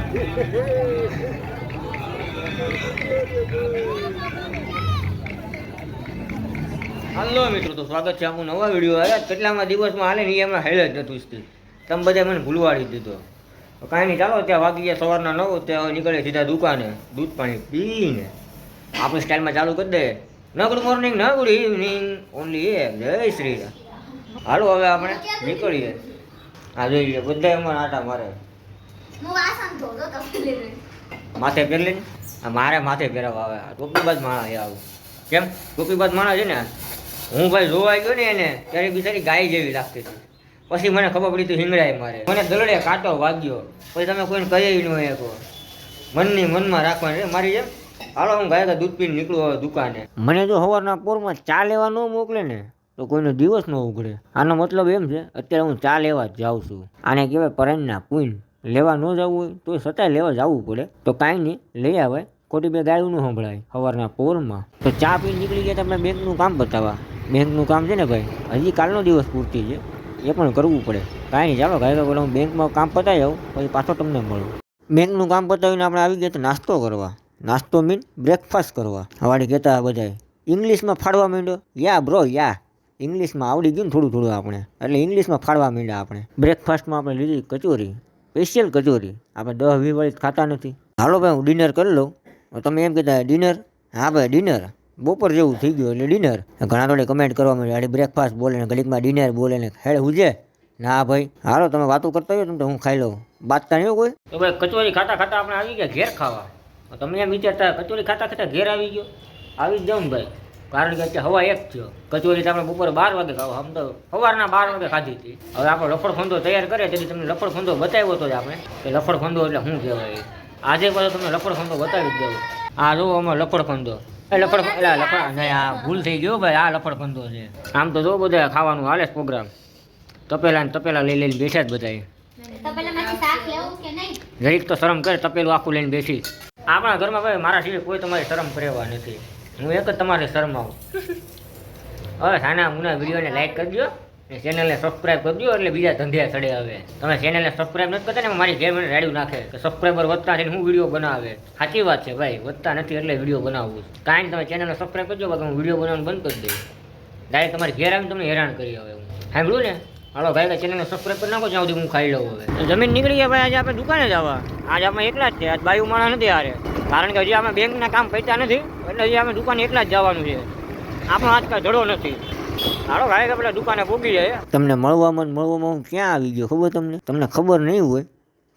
હાલો મિત્રો, તો સ્વાગત છે આપણું નવા વિડીયો. અરે કેટલામાં દિવસમાં હાલે ને એમાં હેલ જ નથી ઉસતી. તમે બધા મને ભૂલવાડી દીધો. કાંઈ નહીં, ચાલો ત્યાં વાગી ગયા સવારના 9, ત્યાં નીકળે સીધા દુકાને દૂધ પાણી પીને આપણી સ્ટાઇલમાં ચાલુ કરી દે. ન ગુડ મોર્નિંગ, ન ગુડ ઇવનિંગ, ઓનલી એ જય શ્રી રામ. હાલો હવે આપણે નીકળીએ. આ જોઈ લે બધા એમાં આટા મારે માથે પહેરી લઈને. મારે માથે પહેરાવા આવે ટોપીબાજ માણસ આવું. કેમ ટોપીબાજ માણસ છે ને, હું ભાઈ જોવાઈ ગયો ને એને ત્યારે બિચારી ગાય જેવી લાગતી હતી. પછી મને ખબર પડી તું હિંગડાય મારે, મને દલડે કાંટો વાગ્યો. પછી તમે કોઈને કહી ન શકો, મનની મનમાં રાખવાની મારી જેમ. હાલો હું ગાય દૂધ પીને નીકળું હવે દુકાને. મને જો સવારના પોરમાં ચા લેવા ન મોકલે ને તો કોઈનો દિવસ ન ઉઘડે. આનો મતલબ એમ છે અત્યારે હું ચા લેવા જ જાઉં છું. આને કહેવાય પરાયણના પૂન. લેવા ન જવું હોય તો છતાંય લેવા જવું પડે. તો કાંઈ નહીં, લઈ આવે. ખોટી બે ગાયું ન સંભળાય સવારના પોરમાં. તો ચા પીને નીકળી ગયા તમે બેંકનું કામ બતાવવા. બેંકનું કામ છે ને ભાઈ, હજી કાલનો દિવસ પૂરતી છે, એ પણ કરવું પડે. કાંઈ નહીં, ચાલો ગાય બોલો હું બેંકમાં કામ પતાવી આવું, પછી પાછો તમને મળું. બેંકનું કામ પતાવીને આપણે આવી ગયા તો નાસ્તો કરવા. નાસ્તો મીન બ્રેકફાસ્ટ કરવા. હવાડી કહેતા બધાય ઇંગ્લિશમાં ફાડવા માંડ્યો. યા બ્રો યા, ઇંગ્લિશમાં આવડી ગયું ને થોડું થોડું આપણે, એટલે ઇંગ્લિશમાં ફાડવા માંડ્યા આપણે. બ્રેકફાસ્ટમાં આપણે લીધી કચોરી, સ્પેશિયલ કચોરી. આપણે 10-20 વાળી ખાતા નથી. હાલો ભાઈ હું ડિનર કરી લઉં. તમે એમ કહેતા ડિનર? હા ભાઈ ડિનર, બપોર જેવું થઈ ગયું એટલે ડિનર. ઘણા થોડી કમેન્ટ કરવા માંડ્યા, અરે બ્રેકફાસ્ટ બોલે ને ઘડીકમાં ડિનર બોલે ને હેડ હુજે. ના ભાઈ હાલો તમે વાતો કરતા હોય તો હું ખાઈ લઉં. બાતતા નહીં કોઈ. તો ભાઈ કચોરી ખાતા ખાતા આપણે આવી ગયા ઘેર ખાવા. તમે એમ વિચારતા કચોરી ખાતા ખાતા ઘેર આવી ગયો? આવી જ જાઉં ને ભાઈ, કારણ કે અત્યારે હવા 1 થયો. કચોરી તો આપણે બપોરે 12 વાગે ખાવા, આમ તો સવારના 12 વાગે ખાધી હતી. હવે આપણે લફડ ફંદો તૈયાર કરે તેથી તમને લફડ ફંદો બતાવ્યો હતો જ આપણે, કે લફડ ફંદો એટલે શું કહેવાય. આજે પાછો તમને લફડ ફંદો બતાવી જ દઉં. આ જો આમાં લફડ ફંદો, લફડ એટલે લફડ નહીં, આ ભૂલ થઈ ગયો ભાઈ, આ લફડ ફંદો છે. આમ તો જો બધા ખાવાનું હાલે છે પ્રોગ્રામ. તપેલા ને તપેલા લઈ લઈને બેઠા જ બધા. જરીક તો શરમ કરે, તપેલું આખું લઈને બેસી. આપણા ઘરમાં ભાઈ મારા સિવાય કોઈ તમારી શરમ કરેવા નથી. હું એક જ તમારે શરમ આવું. હવે સાના મુના વિડીયોને લાઈક કરજો ને ચેનલને સબસ્ક્રાઈબ કરજો, એટલે બીજા ધંધે ચડે. હવે તમે ચેનલને સબસ્ક્રાઈબ નથી કરતા ને મારી ઘેર મને રાડ્યું નાખે કે સબસ્ક્રાઈબર વધતા છે ને હું વિડીયો બનાવે. સાચી વાત છે ભાઈ, વધતા નથી એટલે વિડીયો બનાવવું. કાંઈ તમે ચેનલને સબસ્ક્રાઈબ કરજો, બાકી હું વિડીયો બનાવવાનું બંધ કરી દઉં. ડાયરેક્ટ તમારી ઘેર આવીને તમને હેરાન કરી. હવે હું સાંભળ્યું ને, હાલો ભાઈ ચેનલને સબસ્ક્રાઈબ કરી નાખો, જ્યાં સુધી હું ખાઈ લઉં. હવે જમીન નીકળી ગયા ભાઈ. આજે આપણે દુકાને જવા. આજે આપણે એકલા જ છે, આજ બાયું માણસ નથી હારે, કારણ કે હજી અમે બેંકના કામ પૈસા નથી, એટલે હજી અમે દુકાને એકલા જ જવાનું છે. આપણો આજકાલ જડો નથી. હાલો ભાઈ પેલા દુકાને પહોંચી જાય. તમને મળવામાં હું ક્યાં આવી ગયો ખબર તમને? તમને ખબર નહીં હોય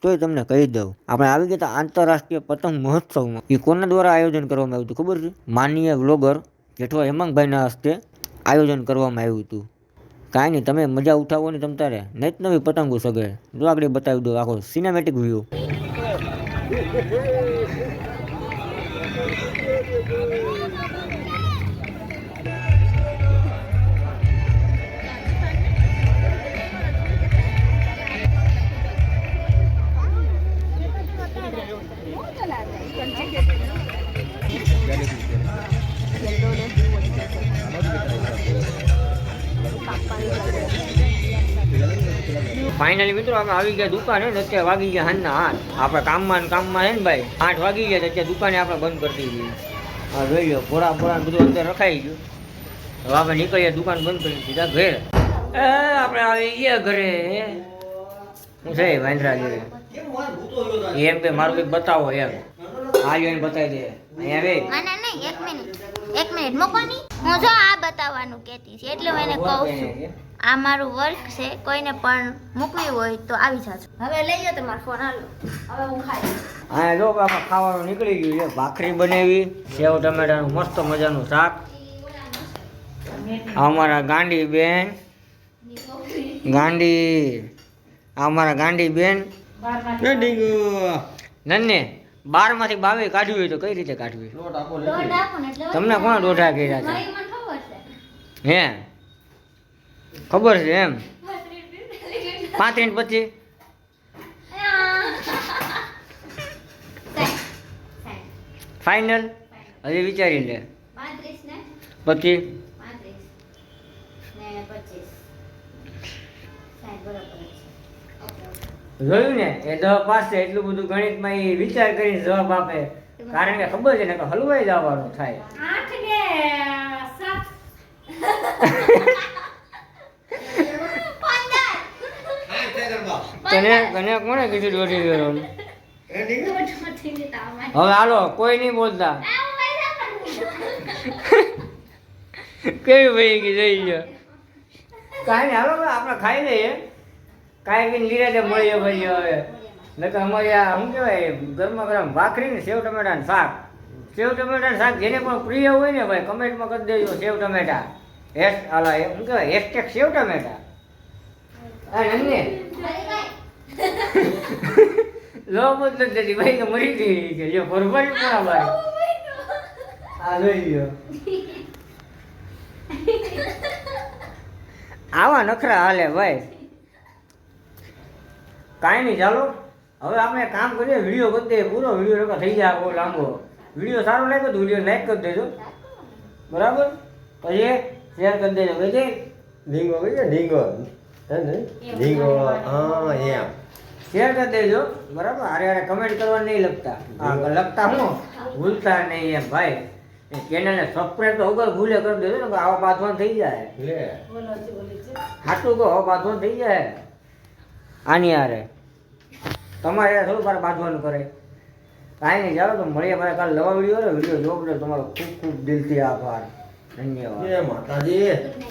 તોય તમને કહી દઉં. આપણે આવી ગયા હતા આંતરરાષ્ટ્રીય પતંગ મહોત્સવમાં. એ કોના દ્વારા આયોજન કરવામાં આવ્યું હતું ખબર છે? માનનીય વ્લોગર જેઠવા હેમાંગભાઈના હસ્તે આયોજન કરવામાં આવ્યું હતું. કાંઈ નહીં, તમે મજા ઉઠાવો ને તમ તારે નહીં નવી પતંગો સગે. જો આગળ બતાવી દો આખો સિનેમેટિક વ્યૂ. ફાઇનલી મિત્રો આપણે આવી ગયા દુકાને. અત્યારે વાગી ગયા હાંજના 8. આપણે કામમાં છે ને ભાઈ, 8 વાગી ગયા. અત્યારે દુકાને આપણે બંધ કરી દીધી. હા જોઈ લો, ભોળા બધું અંદર રખાઈ ગયું. હવે આપણે નીકળીએ દુકાન બંધ કરી સીધા ઘરે. આપણે આવી ગયા ઘરે. હું છે વાંદરા જેવી એમ કે મારું કંઈક બતાવો એમ. આ જોઈને બતાવી દે. અહીંયા એક મિનિટ મૂકો ની. હું જો આ બતાવવાનું કહેતી છે એટલે હું એને કહું છું. આ મારું વર્ક છે, કોઈને પણ મૂકવી હોય તો આવી જાજો. હવે લઈ જાઓ તમારો ફોન. હાલો હવે હું ખાઈ. હા જો આપણે ખાવાનું નીકળી ગયું છે. ભાખરી બનાવી, સેવ ટમેટાનું મસ્ત મજાનું શાક. અમારા ગાંડી બેન, અમારા ગાંડી બેન નન્ને 12માંથી 22 કાઢવી હોય તો કઈ રીતે કાઢવી? તમને કોણ દોઢા કર્યા છે? હે ખબર છે એમ? 35 પછી ફાઇનલ? હજી વિચારી લે. પછી જોયું ને એ 10 પાસ છે એટલું બધું ગણિતમાં એ વિચાર કરીને જવાબ આપે કારણ કે ખબર છે ને કે હલવાઈ જવાનું થાય 8 ને 7 તને કોણે કીધું દોઢી કરવાનું હવે હાલો કોઈ નહીં બોલતા કેવી ભાઈ કે જઈ ગયો કાંઈ નહીં હાલો આપણે ખાઈ લઈએ કાંઈ બી લીરે મળીએ ભાઈ હવે નકર અમારે આ શું કહેવાય ગરમા ગરમ ભાખરી ને સેવ ટમેટાનું શાક સેવ ટમેટાનું શાક જેને પણ પ્રિય હોય ને ભાઈ કમેન્ટમાં કરી દેજો સેવ ટમેટા હાલા શું કહેવાય હેશટેગ સેવ ટમેટા હા નંદને લો બદલ જતી ભાઈ તો મરી ગઈ કે જે ફરફરી પણ ભાઈ આ લઈ ગયો આવા નખરા હાલે ભાઈ કાંઈ નહીં ચાલો હવે આપણે કામ કરીએ વિડીયો કરી દઈએ પૂરો વિડીયો રખા થઈ જાય બહુ લાંબો વિડીયો સારો લાગ્યો તો વિડીયો લાઈક કરી દેજો બરાબર પછી શેર કરી દેજો ભાઈ ડીંગો કહીએ ડીંગો ડીંગો હા એમ શેર કરી દેજો બરાબર હારે હારે કમેન્ટ કરવા નહીં લખતા હા લખતા હું ભૂલતા નહીં એમ ભાઈ ચેનલને સબસ્ક્રાઈબ તો વગર ભૂલે કરી દેજો ને આવા બાંધવાનું થઈ જાય લે સાચું કહો આવા બાંધવાનું થઈ જાય આની હારે તમારે થોડું મારે બાંધવાનું કરે કાંઈ નહીં ચાલો તો મળીએ મારે કાલે નવા વિડીયો જોવા બદલ તમારો ખૂબ ખૂબ દિલથી આભાર ધન્યવાદ માતાજી